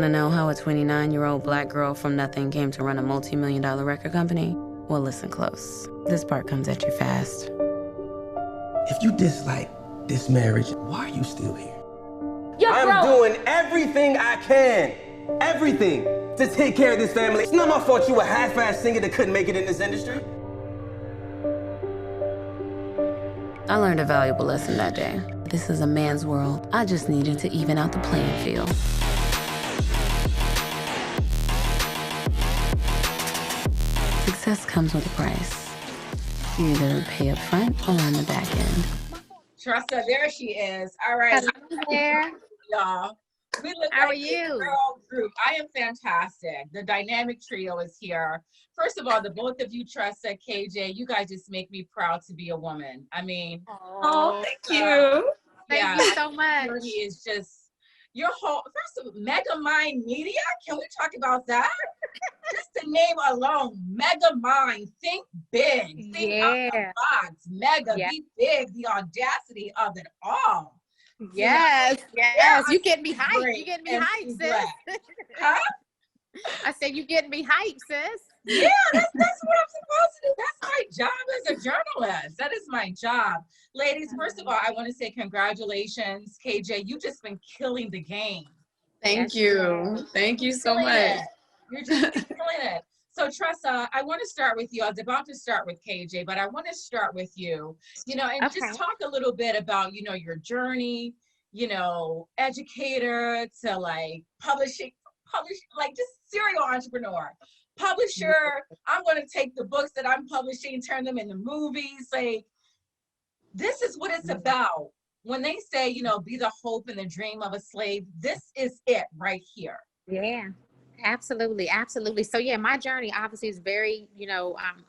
Want to know how a 29-year-old black girl from nothing came to run a multi-million-dollar record company? Well, listen close. This part comes at you fast. If you dislike this marriage, why are you still here? I'm doing everything I can, everything, to take care of this family. It's not my fault you a half-ass singer that couldn't make it in this industry. I learned a valuable lesson that day. This is a man's world. I just needed to even out the playing field. Success comes with a price. You either pay up front or on the back end. Tressa, there she is. All right. Hello there. Y'all. We look How like are you? a girl group. I am fantastic. The dynamic trio is here. First of all, the both of you, Tressa, KJ, you guys just make me proud to be a woman. I mean, Thank you. Thank you so much. Journey is just your whole, first of all, Megamind Media. Can we talk about that? Just the name alone, Megamind. Think big. Think out the box. Mega, be big. The audacity of it all. Yes, yes. You getting me hyped. You getting me hyped, sis. Huh? I said you getting me hyped, sis. Yeah, that's what I'm supposed to do. That's my job as a journalist. That is my job. Ladies, first of all, I want to say congratulations. KJ, you've just been killing the game. Thank you. Thank you so much. You're just killing it. So Tressa, I want to start with you. I was about to start with KJ, but I want to start with you, and just talk a little bit about, your journey, educator to like publishing, like just serial entrepreneur. Publisher, I'm going to take the books that I'm publishing, turn them into movies. Like, this is what it's about. When they say, be the hope and the dream of a slave, this is it right here. Yeah, absolutely. Absolutely. So yeah, my journey obviously is very,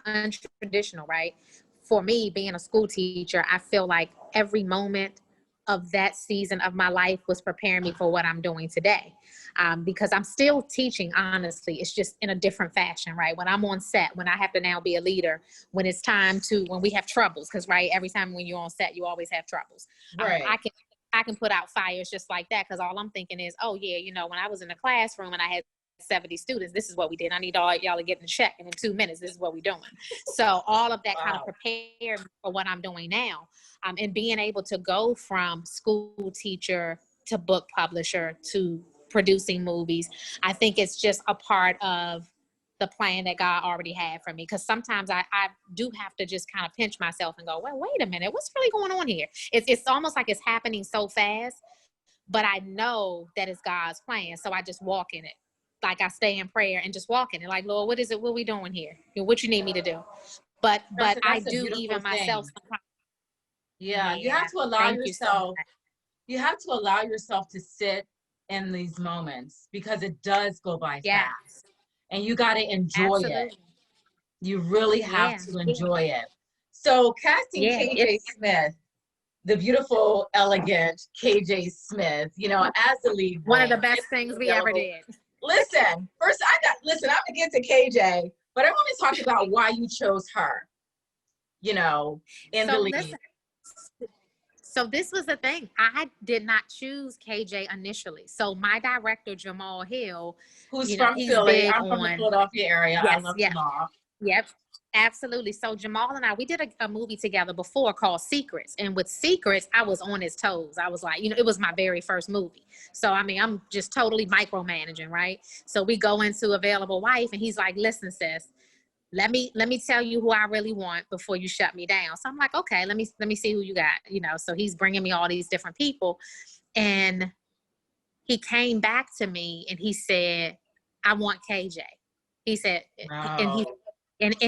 untraditional, right? For me, being a school teacher, I feel like every moment of that season of my life was preparing me for what I'm doing today. Because I'm still teaching, honestly, it's just in a different fashion, right? When I'm on set, when I have to now be a leader, when it's time to, when we have troubles, because right, every time when you're on set, you always have troubles. Right. I can put out fires just like that, because all I'm thinking is, oh yeah, when I was in the classroom and I had 70 students, this is what we did. I need all y'all to get in check, and in 2 minutes, this is what we're doing. So all of that kind of prepared me for what I'm doing now. And being able to go from school teacher to book publisher to producing movies, I think it's just a part of the plan that God already had for me. Because sometimes I do have to just kind of pinch myself and go, well, wait a minute, what's really going on here? It's almost like it's happening so fast, but I know that it's God's plan. So I just walk in it. Like I stay in prayer and just walk in it. Like, Lord, what is it? What are we doing here? What you need me to do? But I do even myself sometimes. Yeah, you have to allow yourself. You have to allow yourself to sit in these moments, because it does go by fast, and you got to enjoy it. You really have to enjoy it. So casting KJ Smith, the beautiful, elegant KJ Smith, as the lead, one of the best things we ever did. Listen, first I'm gonna get to KJ, but I want to talk about why you chose her, in the lead. Listen, so this was the thing. I did not choose KJ initially. So my director, Jamal Hill, who's from Philly. I'm from the Philadelphia area. Yes, I love Jamal. Yep. Absolutely. So Jamal and we did a movie together before called Secrets. And with Secrets, I was on his toes. I was like, it was my very first movie. So, I'm just totally micromanaging, right? So we go into Available Wife, and he's like, listen, sis, let me tell you who I really want before you shut me down. So I'm like, okay, let me see who you got, so he's bringing me all these different people. And he came back to me and he said, I want KJ. He said, and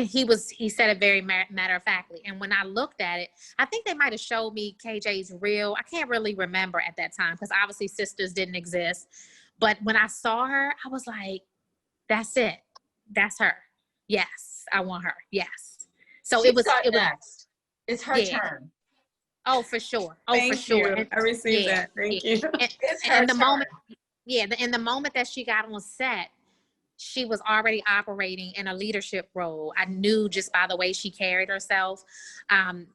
he said it very matter of factly. And when I looked at it, I think they might have showed me KJ's reel. I can't really remember at that time, because obviously Sisters didn't exist. But when I saw her, I was like, that's it. That's her. Yes, I want her. Yes. So it was next. It's her turn. Oh, for sure. Oh, Thank for sure. You. I received that. Thank you. And the moment, in the moment that she got on set, she was already operating in a leadership role. I knew just by the way she carried herself. And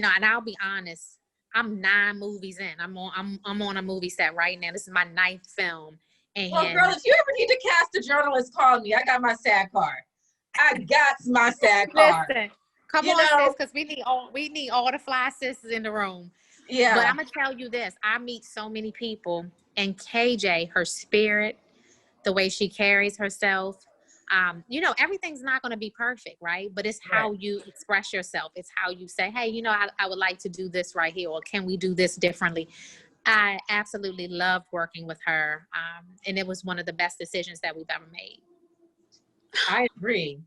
I'll be honest, I'm 9 movies in. I'm on a movie set right now. This is my 9th film. And well, girl, if you ever need to cast a journalist, call me. I got my SAG card. I got my SAG card. Listen, come You on, know? sis, because we need all the fly sisters in the room. Yeah. But I'm gonna tell you this: I meet so many people, and KJ, her spirit, the way she carries herself. You know, everything's not going to be perfect, right? But it's how you express yourself. It's how you say, hey, you know, I would like to do this right here, or can we do this differently? I absolutely loved working with her. And it was one of the best decisions that we've ever made. I agree.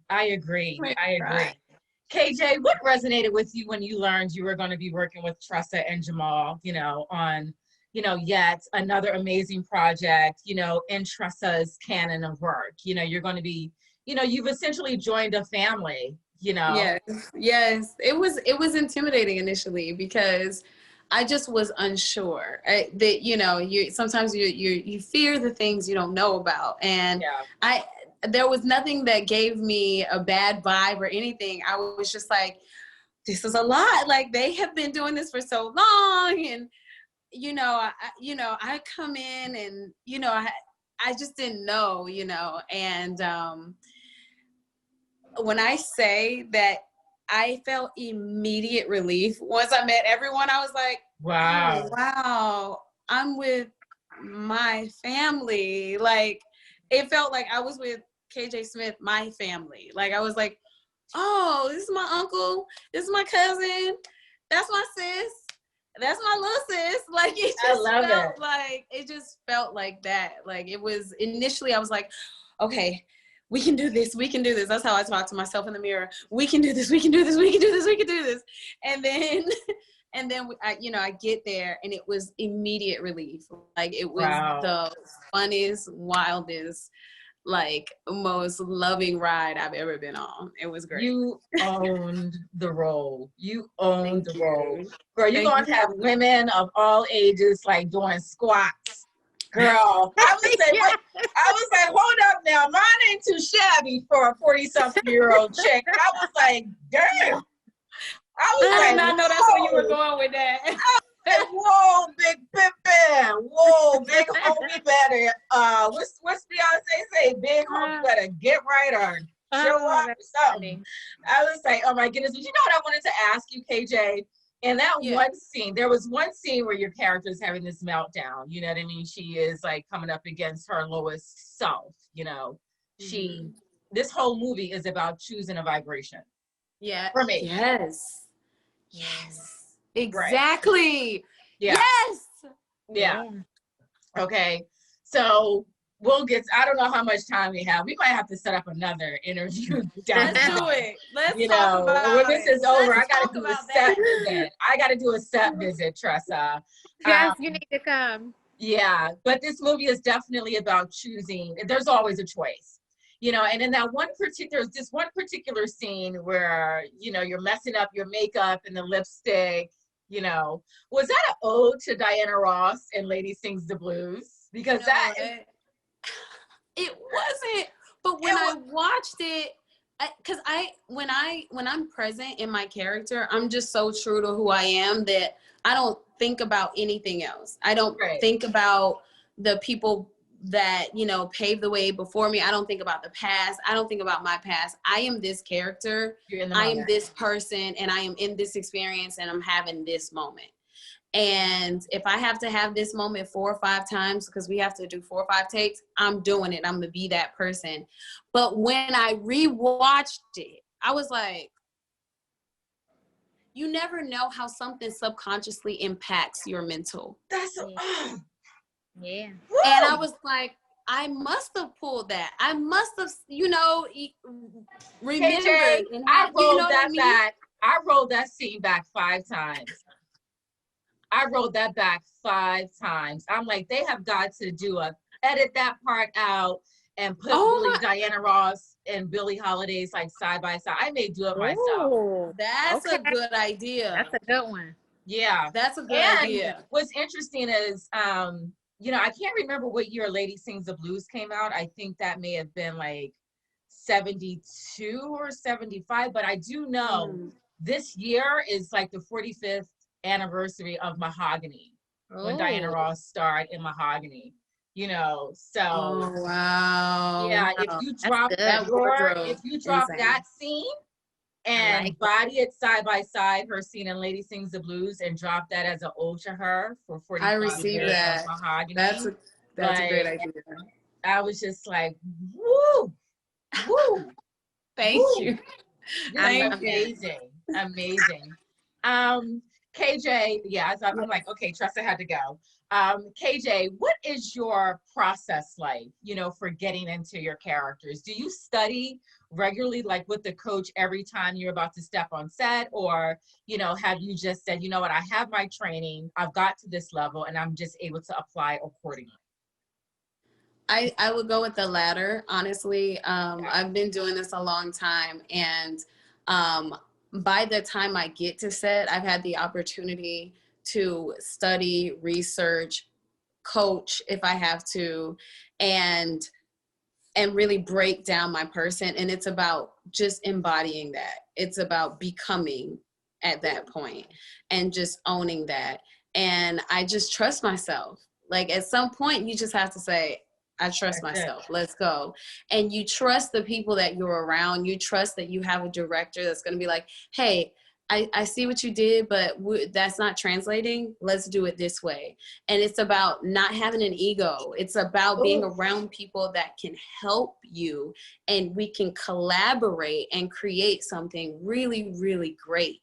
KJ, what resonated with you when you learned you were going to be working with Tressa and Jamal, you know, on, you know, yet another amazing project, you know, in Tressa's canon of work? You know, you're going to be, you know, you've essentially joined a family, you know. Yes. It was intimidating initially because I just was unsure that, you know, sometimes you fear the things you don't know about. And there was nothing that gave me a bad vibe or anything. I was just like, this is a lot. Like, they have been doing this for so long. And, you know, I come in and, you know, I just didn't know, you know. And when I say that I felt immediate relief once I met everyone, I was like, wow, oh, wow, I'm with my family. Like, it felt like I was with KJ Smith, my family. Like, I was like, oh, this is my uncle, this is my cousin, that's my sis, that's my little sis. Like, it just felt like that. Like, it was initially, I was like, okay, we can do this. We can do this. That's how I talk to myself in the mirror. We can do this. We can do this. We can do this. We can do this. And then I get there and it was immediate relief. Like, it was the funnest, wildest, like, most loving ride I've ever been on. It was great. You owned the role. You owned the role. Girl, you're going to have women of all ages, like, doing squats. Girl, I was like, hold up now. Mine ain't too shabby for a 40-something-year-old chick. I was like, damn. I did not know that's where you were going with that. Like, whoa, Big Pippin. Whoa, big homie better. What's Beyonce say? Big homie better get right or show up or something. I was like, oh my goodness. But you know what I wanted to ask you, KJ? In that one scene, there was one scene where your character is having this meltdown. You know what I mean? She is like coming up against her lowest self. You know, this whole movie is about choosing a vibration. Yeah. For me. Yes. Exactly. Right. Yeah. Yes. Yeah. Okay. So I don't know how much time we have. We might have to set up another interview. Let's do it. Let's talk about when this is over, I got to do a set visit. I got to do a set visit, Tressa. Yes, you need to come. Yeah, but this movie is definitely about choosing. There's always a choice, you know. And in that there's this one particular scene where, you know, you're messing up your makeup and the lipstick. You know, was that an ode to Diana Ross and Lady Sings the Blues? Because it wasn't. But when I watched it, because when I'm present in my character, I'm just so true to who I am that I don't think about anything else. I don't think about the people that, you know, paved the way before me. I don't think about the past. I don't think about my past. I am this character. I am this person, and I am in this experience, and I'm having this moment. And if I have to have this moment 4 or 5 times, because we have to do 4 or 5 takes, I'm doing it. I'm going to be that person. But when I rewatched it, I was like, you never know how something subconsciously impacts your mental. Yeah. And I was like, I must have pulled that. I must have, you know, remembered. KJ, I rolled that scene back 5 times. I wrote that back 5 times. I'm like, they have got to edit that part out and put Diana Ross and Billie Holiday's like side by side. I may do it myself. That's a good idea. That's a good one. Yeah. That's a good idea. What's interesting is, you know, I can't remember what year Lady Sings the Blues came out. I think that may have been like 72 or 75, but I do know this year is like the 45th anniversary of Mahogany, when Diana Ross starred in Mahogany. you know, so. Oh, wow. Yeah, if you drop that scene and like body it side by side, her scene in Lady Sings the Blues, and drop that as an ode to her for 45 I received years that. of Mahogany. That's a great idea. I was just like, woo, woo. Thank you. Amazing. KJ, yeah, I'm like, okay, Tressa had to go. KJ, what is your process like, you know, for getting into your characters? Do you study regularly, like with the coach, every time you're about to step on set? Or, you know, have you just said, you know what, I have my training, I've got to this level, and I'm just able to apply accordingly? I would go with the latter, honestly. I've been doing this a long time, and by the time I get to set, I've had the opportunity to study, research, coach if I have to, and really break down my person. And it's about just embodying that. It's about becoming at that point and just owning that. And I just trust myself. Like at some point, you just have to say, I trust myself. Let's go. And you trust the people that you're around. You trust that you have a director that's going to be like, hey, I see what you did, but that's not translating. Let's do it this way. And it's about not having an ego. It's about being around people that can help you, and we can collaborate and create something really, really great.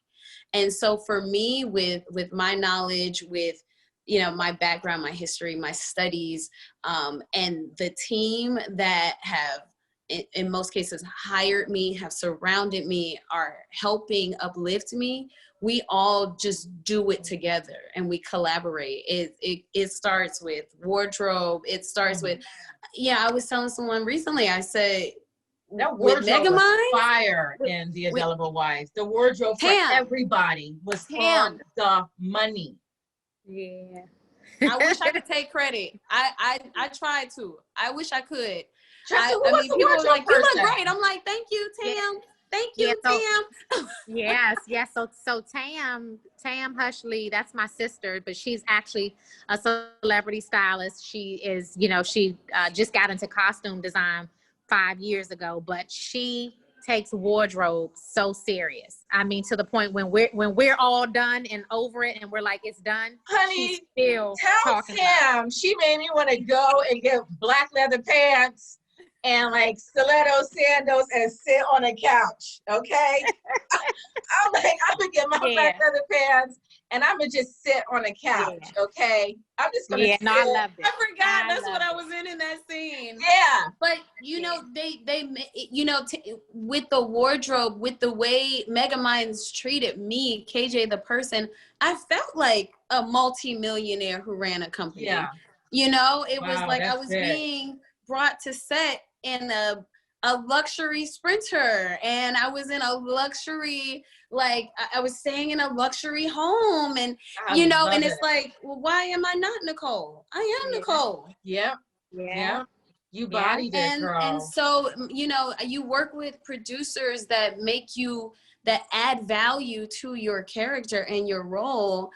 And so for me, with my knowledge, with my background, my history, my studies, and the team that have, in most cases, hired me, have surrounded me, are helping uplift me, we all just do it together and we collaborate. It starts with wardrobe. It starts with, I was telling someone recently, I said, that wardrobe was fire in The Indelible Wives. The wardrobe for everybody was on the money. Yeah. I wish I could take credit. I tried to. I wish I could. I mean, people were like, you look great. I'm like, thank you, Tam. Yeah. Thank you, Tam. Yes. So Tam Hushley, that's my sister, but she's actually a celebrity stylist. She is, she just got into costume design 5 years ago, but she takes wardrobe so serious. I mean, to the point when we're all done and over it and we're like, it's done. Honey, she's still tell Tam she made me want to go and get black leather pants and like stiletto sandals and sit on a couch. Okay. I'm like, I'm gonna get my black leather pants and I'm gonna just sit on a couch. Okay. I'm just gonna sit. No, I loved it. I forgot that's what I was in that scene. Yeah. But they with the wardrobe, with the way Megaminds treated me, KJ the person, I felt like a multi-millionaire who ran a company. Yeah. It was like I was being brought to set in a luxury Sprinter, and I was in a luxury, like I was staying in a luxury home, and and it's like, well, why am I not Nicole? I am Nicole. Yeah. You bodied it, girl. And so you work with producers that that add value to your character and your role,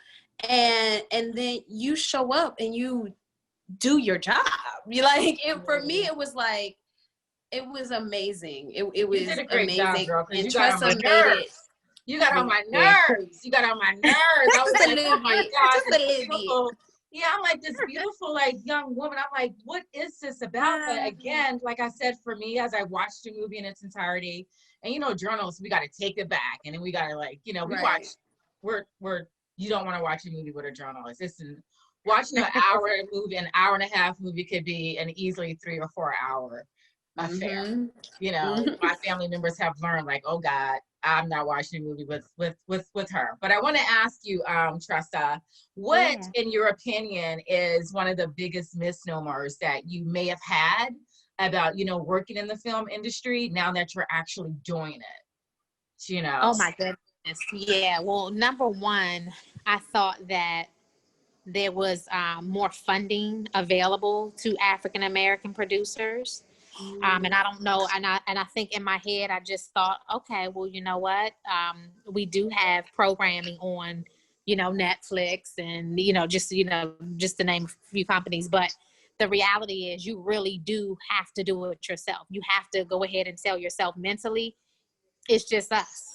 and then you show up and you do your job. For me, it was like, it was amazing. It was amazing. Job, girl, and you got on my nerves. You got on my nerves. I was like, oh my God, yeah, I'm like, this beautiful, like, young woman. I'm like, what is this about? But again, like I said, for me, as I watched the movie in its entirety, and journalists, we got to take it back, and then we got to we watch. You don't want to watch a movie with a journalist. Watching an hour movie, an hour and a half movie could be an easily 3 or 4 hour affair. My family members have learned, like, oh God, I'm not watching a movie with her. But I want to ask you, Tressa, what in your opinion is one of the biggest misnomers that you may have had about, working in the film industry now that you're actually doing it? Oh my goodness. Yeah. Well, number one, I thought that there was more funding available to African American producers. And I don't know, and I think in my head, I just thought, okay, well, you know what? We do have programming on, Netflix and, just to name a few companies, but the reality is you really do have to do it yourself. You have to go ahead and sell yourself mentally. It's just us.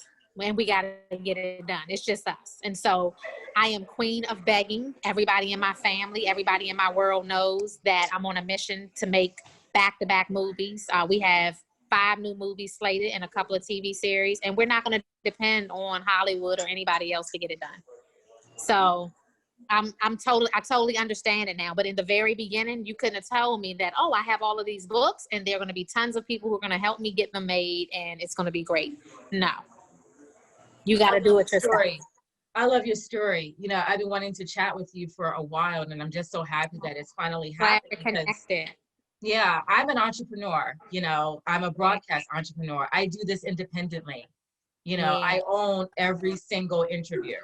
And we got to get it done. It's just us. And so I am queen of begging. Everybody in my family, everybody in my world knows that I'm on a mission to make back-to-back movies. We have 5 new movies slated and a couple of TV series, and we're not going to depend on Hollywood or anybody else to get it done. So I totally understand it now. But in the very beginning, you couldn't have told me that, oh, I have all of these books and there are going to be tons of people who are going to help me get them made and it's going to be great. No. You got to do it yourself. I love your story. You know, I've been wanting to chat with you for a while, and I'm just so happy that it's finally happened. Connected. Yeah, I'm an entrepreneur. You know, I'm a broadcast entrepreneur. I do this independently. You know, I own every single interview.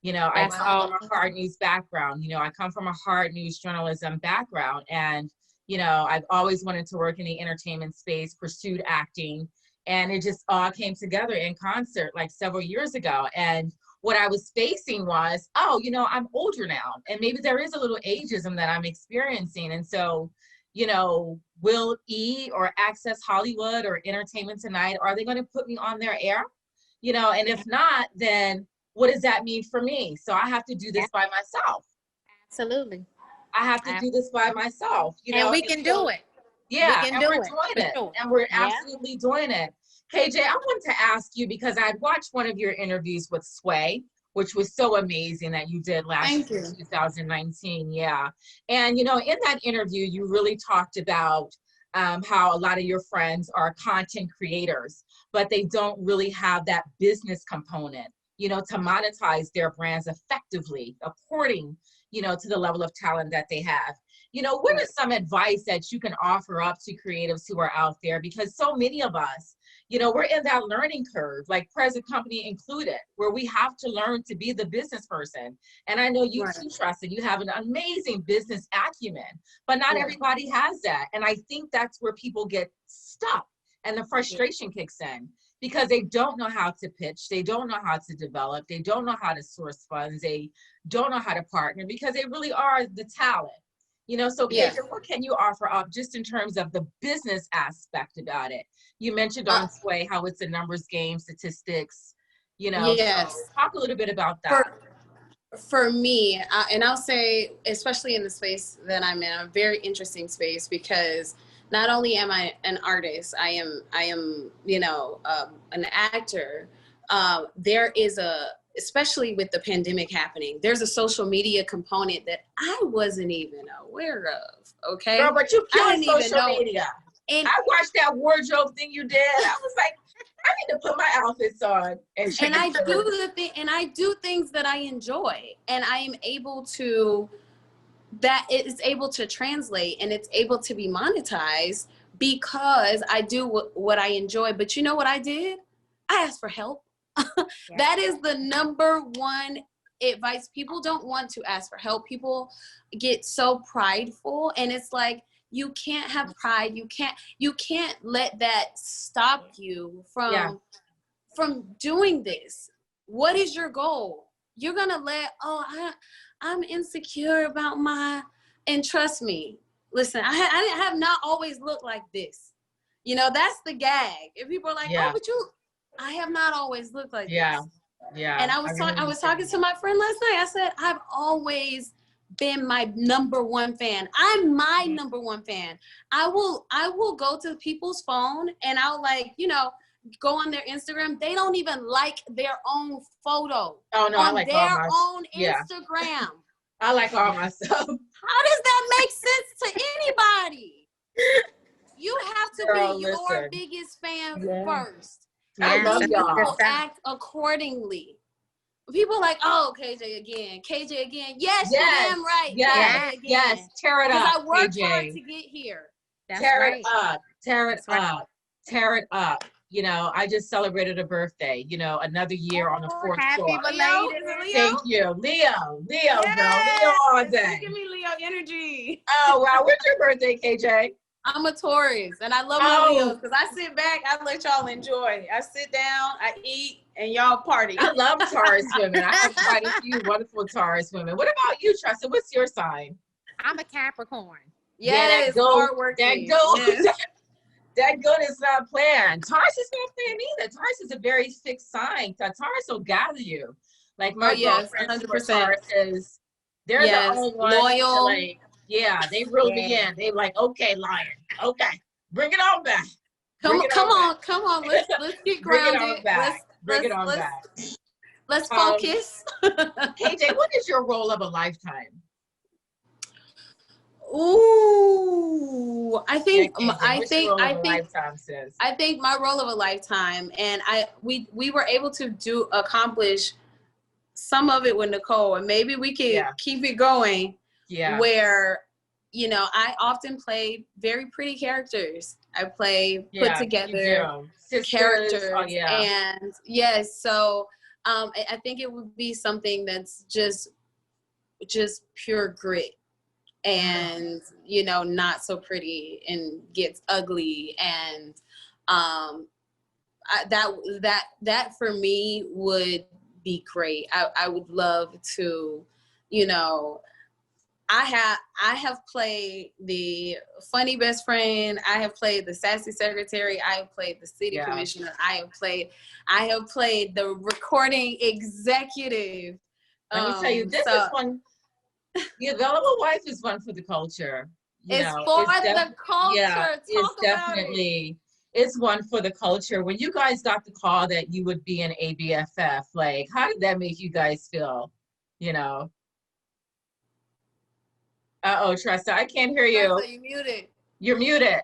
You know, I come from a hard news background. You know, I come from a hard news journalism background. And, you know, I've always wanted to work in the entertainment space, pursued acting. And it just all came together in concert like several years ago. And what I was facing was, oh, you know, I'm older now. And maybe there is a little ageism that I'm experiencing. And so, you know, will E! Or Access Hollywood or Entertainment Tonight, are they going to put me on their air? You know, and if not, then what does that mean for me? So I have to do this by myself. Absolutely. I have to do this by myself. You know, and we can do it. Yeah, and we're doing it. And we're absolutely doing it. KJ, I wanted to ask you, because I'd watched one of your interviews with Sway, which was so amazing that you did last year, 2019. Yeah. And, you know, in that interview, you really talked about how a lot of your friends are content creators, but they don't really have that business component, you know, to monetize their brands effectively, according, you know, to the level of talent that they have. You know, what is some advice that you can offer up to creatives who are out there? Because so many of us, you know, we're in that learning curve, like present company included, where we have to learn to be the business person. And I know you too, Tressa, you have an amazing business acumen, but not everybody has that. And I think that's where people get stuck and the frustration kicks in, because they don't know how to pitch, they don't know how to develop, they don't know how to source funds, they don't know how to partner, because they really are the talent. You know, so KJ, what can you offer up just in terms of the business aspect about it? You mentioned on Sway how it's a numbers game, statistics, you know. So talk a little bit about that. For me, and I'll say, especially in the space that I'm in, a very interesting space, because not only am I an artist, I am, you know, an actor. There is especially with the pandemic happening, there's a social media component that I wasn't even aware of, okay? Girl, but you killed social media. And I watched that wardrobe thing you did. I was like, I need to put my outfits on. And I do I do things that I enjoy, and I am able to, that it's able to translate and it's able to be monetized because I do what I enjoy. But you know what I did? I asked for help. That is the number one advice. People don't want to ask for help. People get so prideful, and it's like, you can't have pride. You can't let that stop you from doing this. What is your goal? You're gonna let, I'm insecure about and trust me, listen, I have not always looked like this. You know, that's the gag. If people are like, I have not always looked like this. Yeah. And I was talking to my friend last night. I said, I've always been my number one fan. I'm my number one fan. I will go to people's phone and I'll, like, you know, go on their Instagram. They don't even like their own photo. Oh no, I like their own Instagram. I like all myself. How does that make sense to anybody? You have to be your biggest fan first. I love y'all. Act accordingly. People are like, oh, KJ again. Yes, you're damn right. Yes. Tear it up. Because I worked hard to get here. Tear it up. You know, I just celebrated a birthday. You know, another year on the 4th floor. Leo. Thank you, Leo, girl, Leo all day. Give me Leo energy. Oh wow, what's your birthday, KJ? I'm a Taurus, and I love my Leos because I sit back, I let y'all enjoy. I sit down, I eat, and y'all party. I love Taurus women. I have quite a few wonderful Taurus women. What about you, Tressa? What's your sign? I'm a Capricorn. Yes, hardworking. Yes. That goat is not planned. Taurus is not planned either. Taurus is a very fixed sign. Taurus will gather you. Like my girlfriends who are Tauruses, they're the only ones loyal. Like, yeah, they reel me in. They like, okay, lion, okay, bring it on back. Come on. Let's get grounded. Bring it on back. Let's focus. KJ, what is your role of a lifetime? Ooh, I think my role of a lifetime, and we were able to accomplish some of it with Nicole, and maybe we can keep it going. Yeah. Where, you know, I often play very pretty characters. I play put together characters, and yes, so I think it would be something that's just pure grit. And, you know, not so pretty and gets ugly. And that for me would be great. I would love to, you know, I have played the funny best friend. I have played the sassy secretary. I have played the city commissioner. I have played the recording executive. Let me tell you, this is one. The available wife is one for the culture. It's for the culture. Yeah, it's one for the culture. When you guys got the call that you would be an ABFF, like, how did that make you guys feel? You know. Tressa, I can't hear you. Tressa, you muted. You're muted.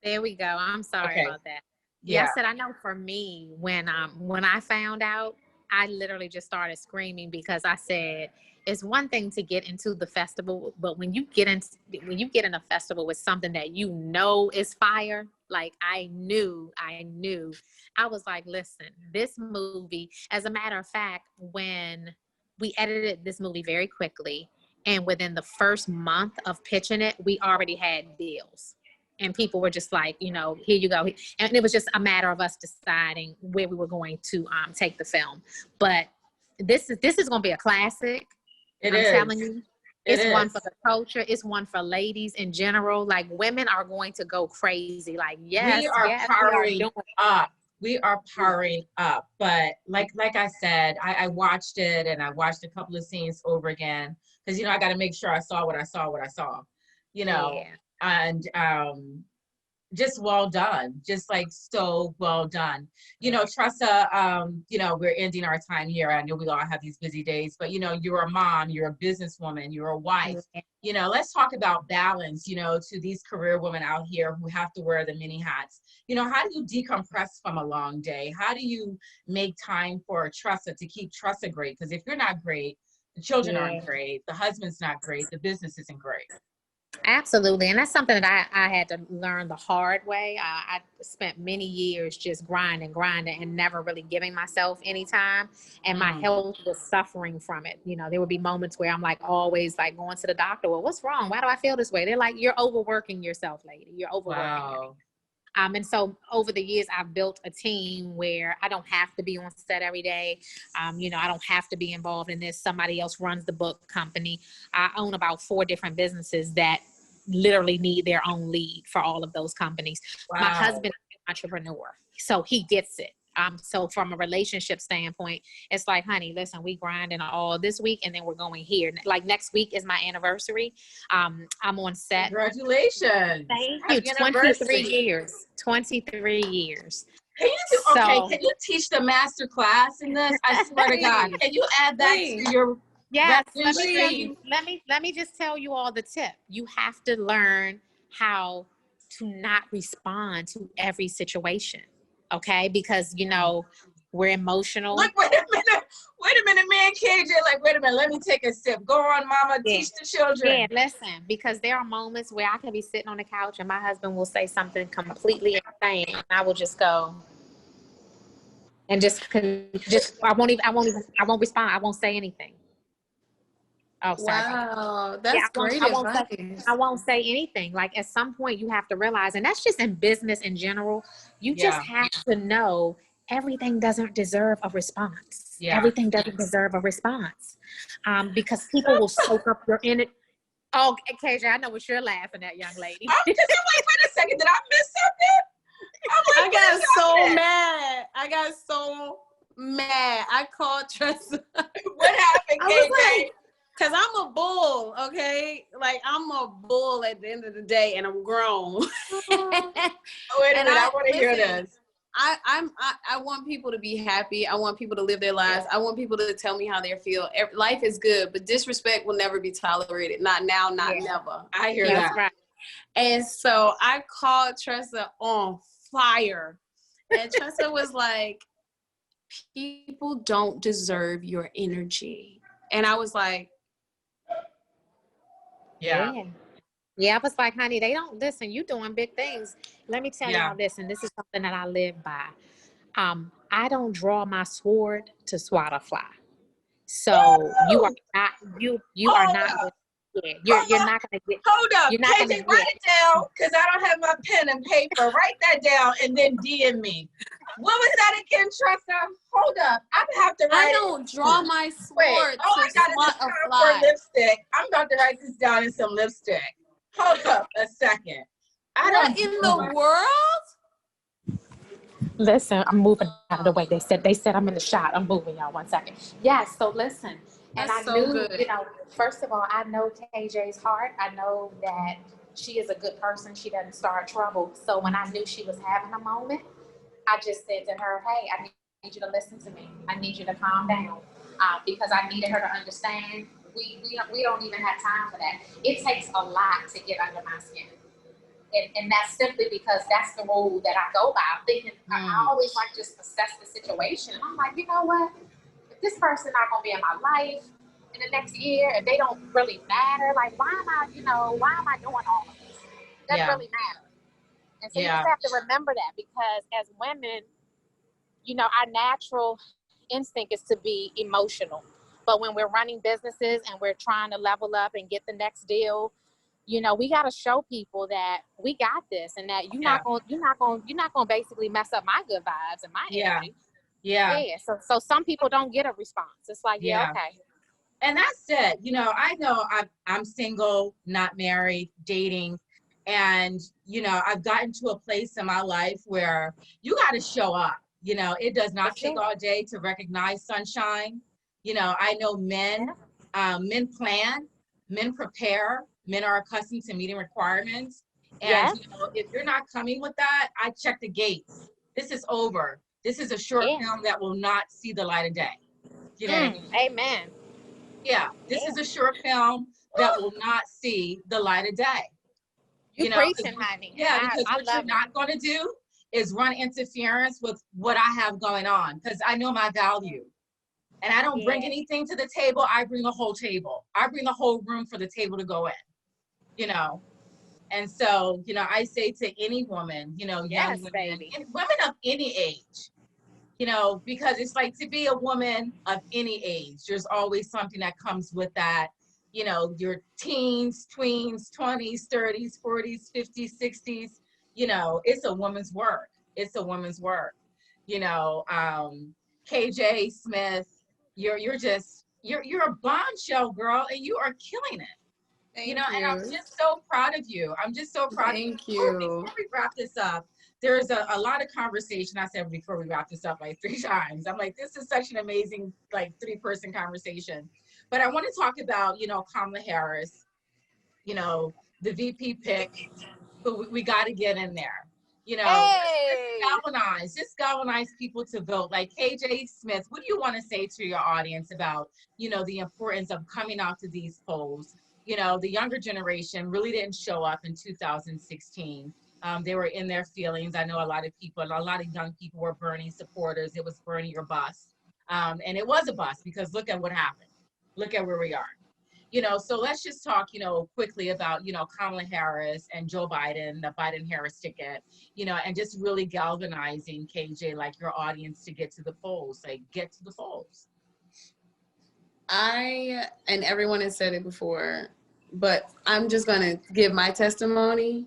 There we go. I'm sorry about that. Yeah, I said I know for me when I found out, I literally just started screaming because I said, it's one thing to get into the festival, but when you get in a festival with something that you know is fire, like I knew, I was like, listen, this movie, as a matter of fact, when we edited this movie very quickly, and within the first month of pitching it, we already had deals. And people were just like, you know, here you go. And it was just a matter of us deciding where we were going to take the film. But this is going to be a classic. I'm telling you. It's one for the culture. It's one for ladies in general. Like, women are going to go crazy. Like, yes, powering up. We are powering up. But like I said, I watched it, and I watched a couple of scenes over again. Because, you know, I got to make sure I saw what I saw. You know. Yeah. And just well done, just like so well done. You know, Tressa, you know, we're ending our time here. I know we all have these busy days, but, you know, you're a mom, you're a businesswoman, you're a wife. You know, let's talk about balance, you know, to these career women out here who have to wear the many hats. You know, how do you decompress from a long day? How do you make time for Tressa to keep Tressa great? Because if you're not great, the children aren't great, the husband's not great, the business isn't great. Absolutely. And that's something that I had to learn the hard way. I spent many years just grinding and never really giving myself any time. And my health was suffering from it. You know, there would be moments where I'm like always like going to the doctor. Well, what's wrong? Why do I feel this way? They're like, you're overworking yourself, lady. You're overworking. Wow. And so over the years, I've built a team where I don't have to be on set every day. You know, I don't have to be involved in this. Somebody else runs the book company. I own about 4 different businesses that literally need their own lead for all of those companies. Wow. My husband is an entrepreneur, so he gets it. So from a relationship standpoint, it's like, honey, listen, we grinding all this week, and then we're going here. Like next week is my anniversary. I'm on set. Congratulations! Thank you. 23 years. 23 years. Can you teach the master class in this? I swear to God, can you add that to your? Yes. Let me just tell you all the tip. You have to learn how to not respond to every situation. Okay, because you know we're emotional. Look, wait a minute, me and KJ, like, wait a minute, let me take a sip. Go on, mama, teach the children. Yeah, listen, because there are moments where I can be sitting on the couch and my husband will say something completely insane, and I will just go and I won't respond. I won't say anything. Oh, sorry. Wow, that's great advice. I won't say anything. Like at some point you have to realize, and that's just in business in general, you just have to know everything doesn't deserve a response. Yeah. Everything doesn't deserve a response. Because people will soak up your energy. Oh, KJ, I know what you're laughing at, young lady. Because I'm like, wait a second, did I miss something? I'm like, I got so mad. I got so mad. I called Tressa. What happened, I KJ? was like, because I'm a bull, okay? Like, I'm a bull at the end of the day, and I'm grown. Oh, wait a minute, I want to hear this. I want people to be happy. I want people to live their lives. I want people to tell me how they feel. Life is good, but disrespect will never be tolerated. Not now, not never. I hear that. Right. And so I called Tressa on fire. And Tressa was like, people don't deserve your energy. And I was like, Yeah, I was like, honey, they don't listen. You doing big things. Let me tell y'all this, and this is something that I live by. I don't draw my sword to swat a fly. So you are not you're not gonna get. Hold up, you're not KJ, write it down because I don't have my pen and paper. Write that down and then DM me. What was that again, Tressa? Hold up, I have to write. I don't draw my sword all I to got swat is a a fly. for lipstick. I'm about to write this down in some lipstick. Hold up a second. What in the world? Listen, I'm moving out of the way. They said I'm in the shot. I'm moving, y'all. 1 second. Yes. So listen, and That's I so knew, good. first of all, I know KJ's heart. I know that she is a good person. She doesn't start trouble. So when I knew she was having a moment, I just said to her, hey, I need you to listen to me. I need you to calm down because I needed her to understand. We don't even have time for that. It takes a lot to get under my skin. And that's simply because that's the rule that I go by. I'm thinking, I always like just assess the situation. And I'm like, you know what? If this person not going to be in my life in the next year, if they don't really matter, like, why am I doing all of this? It doesn't really matter. And so you just have to remember that because as women, our natural instinct is to be emotional. But when we're running businesses and we're trying to level up and get the next deal, we got to show people that we got this and that you're not going to basically mess up my good vibes and my energy. Yeah. So some people don't get a response. It's like, okay. And that's it. I know I'm single, not married, dating. And, I've gotten to a place in my life where you got to show up. It does not take all day to recognize sunshine. I know men plan, men prepare. Men are accustomed to meeting requirements. And, if you're not coming with that, I check the gates. This is over. This is a short film that will not see the light of day. What I mean? Amen. Yeah, this is a short film that will not see the light of day. You preaching, honey. Yeah, because what you're not going to do is run interference with what I have going on because I know my value. And I don't bring anything to the table. I bring the whole table. I bring the whole room for the table to go in. And so, I say to any woman, young women, and women of any age, because it's like to be a woman of any age, there's always something that comes with that, your teens, tweens, 20s, 30s, 40s, 50s, 60s, it's a woman's work. It's a woman's work. KJ Smith, you're a bombshell, girl, and you are killing it. Thank you. And I'm just so proud of you. I'm just so proud of you. Before we wrap this up, there's a lot of conversation. I said before we wrap this up like 3 times. I'm like, this is such an amazing 3-person conversation. But I want to talk about, Kamala Harris, the VP pick, but we got to get in there. Just galvanize people to vote. Like KJ Smith, what do you want to say to your audience about, the importance of coming out to these polls? The younger generation really didn't show up in 2016. They were in their feelings. I know a lot of young people were Bernie supporters. It was Bernie or bust. And it was a bust because look at what happened. Look at where we are. So let's just talk, quickly about, Kamala Harris and Joe Biden, the Biden-Harris ticket, and just really galvanizing, KJ, like your audience to get to the polls, get to the polls. And everyone has said it before, but I'm just going to give my testimony.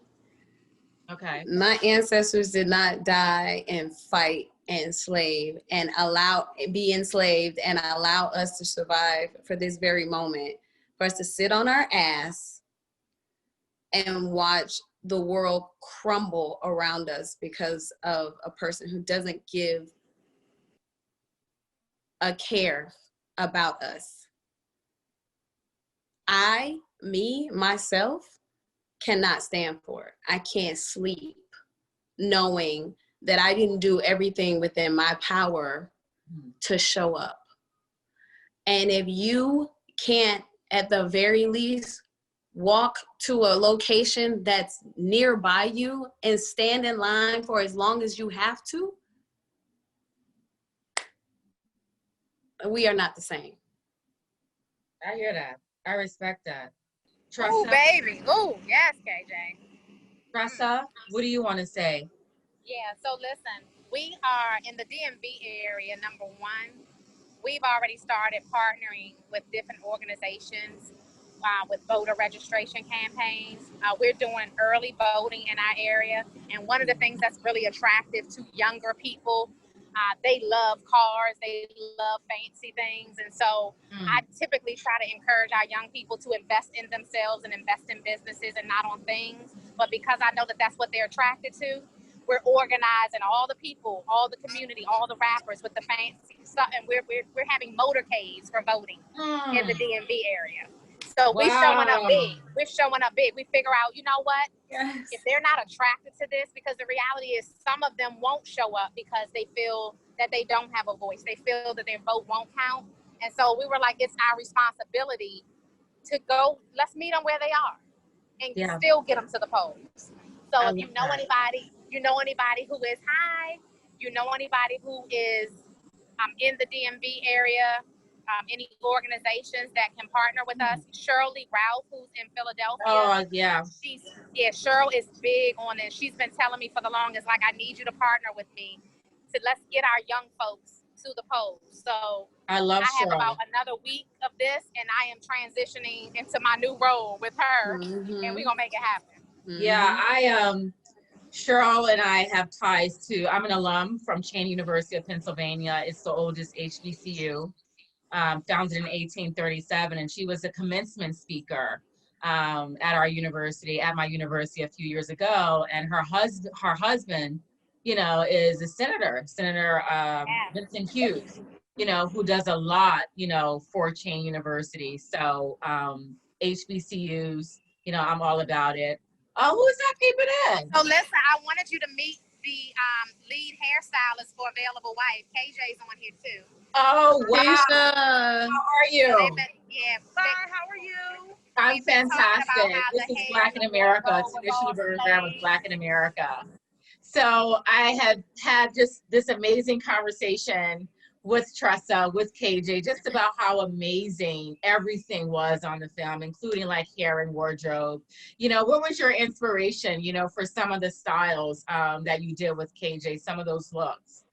Okay. My ancestors did not die and fight and slave and be enslaved and allow us to survive for this very moment, for us to sit on our ass and watch the world crumble around us because of a person who doesn't give a care about us. Myself, cannot stand for it. I can't sleep knowing that I didn't do everything within my power to show up. And if you can't, at the very least, walk to a location that's nearby you and stand in line for as long as you have to, we are not the same. I hear that. I respect that. Oh, baby. Oh, yes, KJ. Tressa, what do you want to say? Yeah, so listen, we are in the DMV area, number one. We've already started partnering with different organizations with voter registration campaigns. We're doing early voting in our area. And one of the things that's really attractive to younger people, they love cars, they love fancy things. And so I typically try to encourage our young people to invest in themselves and invest in businesses and not on things. But because I know that that's what they're attracted to, we're organizing all the people, all the community, all the rappers with the fancy stuff. And we're having motorcades for voting in the DMV area. So we're showing up big. We're showing up big. We figure out, you know what? Yes. If they're not attracted to this, because the reality is some of them won't show up because they feel that they don't have a voice. They feel that their vote won't count. And so we were like, it's our responsibility to go, let's meet them where they are and still get them to the polls. So if you know anybody who is anybody who is in the DMV area, any organizations that can partner with us. Shirley Ralph, who's in Philadelphia. Oh, yeah. Cheryl is big on it. She's been telling me for the longest, like, I need you to partner with me to let's get our young folks to the polls. So I have about another week of this, and I am transitioning into my new role with her, and we're going to make it happen. Yeah, Cheryl and I have ties to, I'm an alum from Cheyney University of Pennsylvania. It's the oldest HBCU. Founded in 1837, and she was a commencement speaker at my university a few years ago. And her husband, is a senator, Vincent Hughes, who does a lot, for Cheyney University. So HBCUs, I'm all about it. Oh, who's that peeping in? So listen, I wanted you to meet the lead hairstylist for Available Wife. KJ's on here too. Oh, wow. Keisha. How are you? Fine, how are you? I'm fantastic. This is Black in America. Traditional program with Black in America. So I had had just this amazing conversation with Tressa, with KJ, just about how amazing everything was on the film, including like hair and wardrobe. What was your inspiration, for some of the styles that you did with KJ, some of those looks?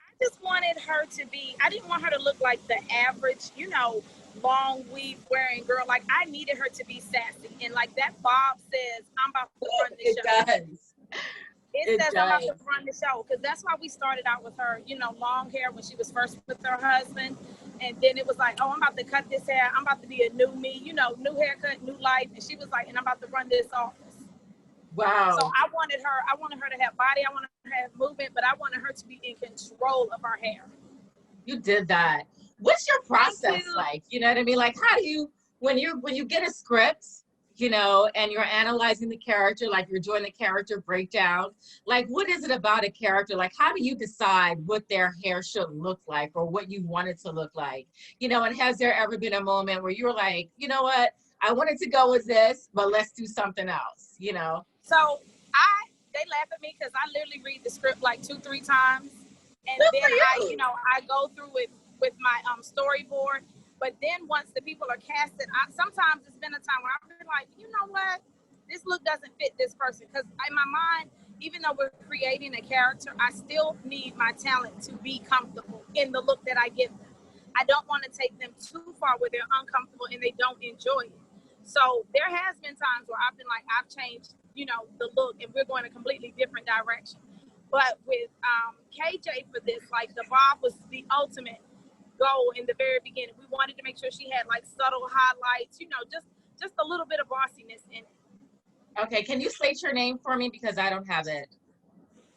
I just wanted her to be, I didn't want her to look like the average, long weave wearing girl. Like, I needed her to be sassy. And like that bob says, I'm about to run the show. It does. It says I'm about to run the show, because that's why we started out with her, long hair when she was first with her husband. And then it was like, oh, I'm about to cut this hair. I'm about to be a new me, new haircut, new life. And she was like, and I'm about to run this office. Wow. So I wanted her to have body. I wanted her to have movement, but I wanted her to be in control of her hair. You did that. What's your process like? You know what I mean? Like, how do you, when you get a script, and you're analyzing the character, like you're doing the character breakdown, like what is it about a character? Like, how do you decide what their hair should look like or what you want it to look like? And has there ever been a moment where you were like, you know what, I wanted to go with this, but let's do something else, So they laugh at me because I literally read the script like 2-3 times. And then I go through it with my storyboard. But then once the people are casted, sometimes it's been a time where I've been like, you know what? This look doesn't fit this person. Because in my mind, even though we're creating a character, I still need my talent to be comfortable in the look that I give them. I don't want to take them too far where they're uncomfortable and they don't enjoy it. So there has been times where I've been like, I've changed, the look, and we're going a completely different direction. But with KJ for this, like the bob was the ultimate goal in the very beginning. We wanted to make sure she had like subtle highlights, just a little bit of bossiness in it. Okay, can you slate your name for me because I don't have it?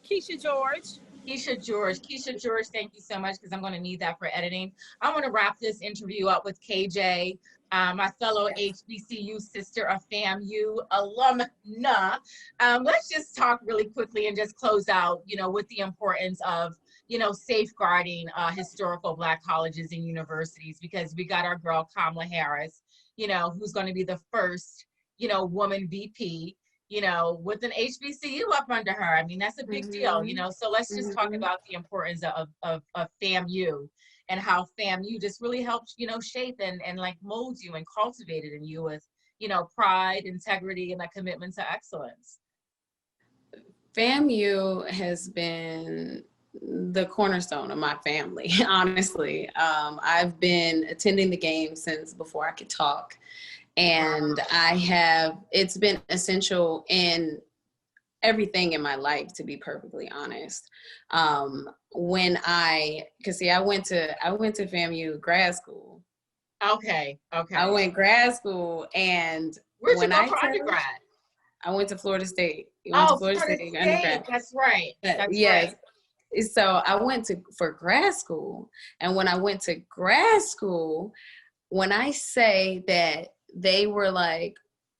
Keisha George. Keisha George. Keisha George, thank you so much because I'm going to need that for editing. I want to wrap this interview up with KJ, my fellow HBCU sister of FAMU alumna. Let's just talk really quickly and just close out, you know, with the importance of, you know, safeguarding historical Black colleges and universities, because we got our girl Kamala Harris, you know, who's going to be the first, you know, woman VP, you know, with an HBCU up under her. I mean, that's a big deal, you know. So let's just talk about the importance of FAMU and how FAMU just really helps, you know, shape and like mold you and cultivate it in you with, you know, pride, integrity, and a commitment to excellence. FAMU has been the cornerstone of my family, honestly. I've been attending the game since before I could talk. And it's been essential in everything in my life, to be perfectly honest. I went to FAMU grad school. Okay. I went grad school, and where'd you go for undergrad? I went to Florida State. Florida State. Undergrad. That's right. Yes. Right. So I went for grad school, and when I went to grad school, when I say that they were like,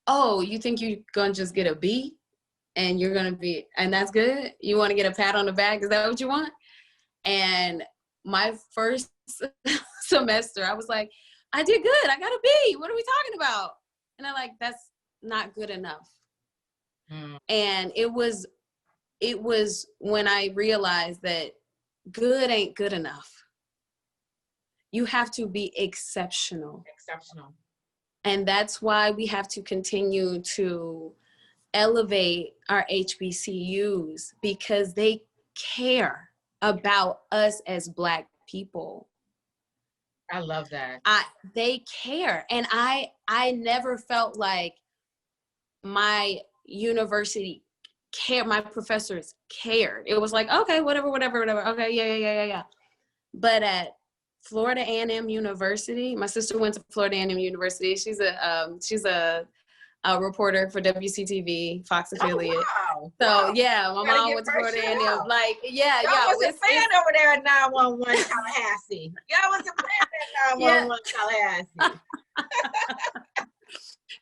oh, you think you're going to just get a B and you're going to be, and that's good? You want to get a pat on the back? Is that what you want? And my first semester, I was like, I did good. I got a B. What are we talking about? And I'm like, that's not good enough. And it was when I realized that good ain't good enough. You have to be exceptional. And that's why we have to continue to elevate our HBCUs, because they care about us as Black people. I love that. They care. And I never felt like my university cared, my professors cared. It was like, okay, whatever. Okay, yeah. But at Florida A&M University. My sister went to Florida A&M University. She's a reporter for WCTV, Fox affiliate. Oh, wow. So yeah, my mom went to Florida A&M. Like, yeah. Y'all was a fan over there at 911 Tallahassee. Y'all was a fan at 911 Tallahassee.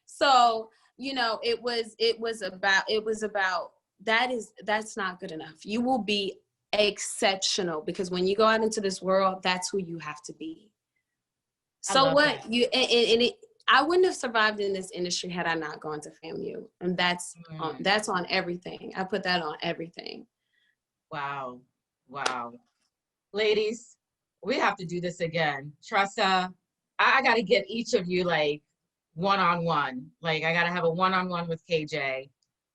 So, you know, it was about that's not good enough. You will be exceptional, because when you go out into this world, that's who you have to be. So what that. I wouldn't have survived in this industry had I not gone to FAMU, and that's on everything. I put that on everything. Wow, ladies, we have to do this again. Tressa, I got to get each of you like one-on-one. Like, I got to have a one-on-one with KJ.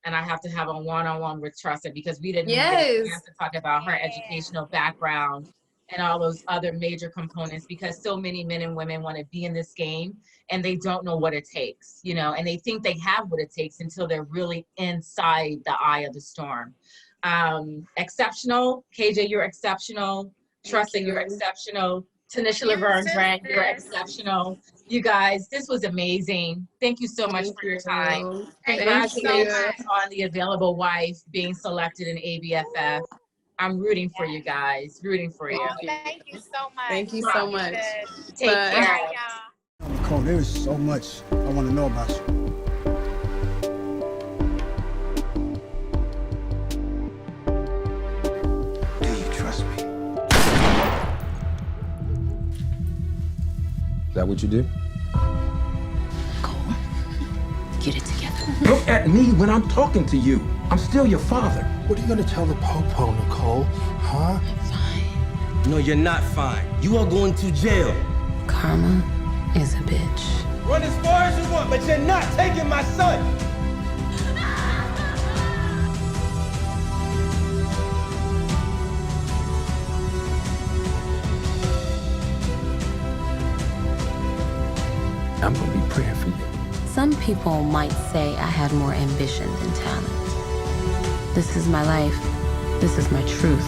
And I have to have a one-on-one with Tressa, because we didn't get a chance to talk about her educational background and all those other major components, because so many men and women want to be in this game and they don't know what it takes, you know, and they think they have what it takes until they're really inside the eye of the storm. Exceptional. KJ, you're exceptional. Tressa, you're exceptional. Tanisha Laverne Grant, you're exceptional. You guys, this was amazing. Thank you so much for your time. Congratulations on the Available Wife being selected in ABFF. I'm rooting for you guys, rooting for you. Thank you so much. Thank you so much. Take care. Nicole, there is so much I want to know about you. Do you trust me? Is that what you do? Cole, get it together. Look at me when I'm talking to you. I'm still your father. What are you going to tell the Popo, Nicole? Huh? Fine. No, you're not fine. You are going to jail. Karma is a bitch. Run as far as you want, but you're not taking my son. I'm gonna be praying for you. Some people might say I had more ambition than talent. This is my life. This is my truth.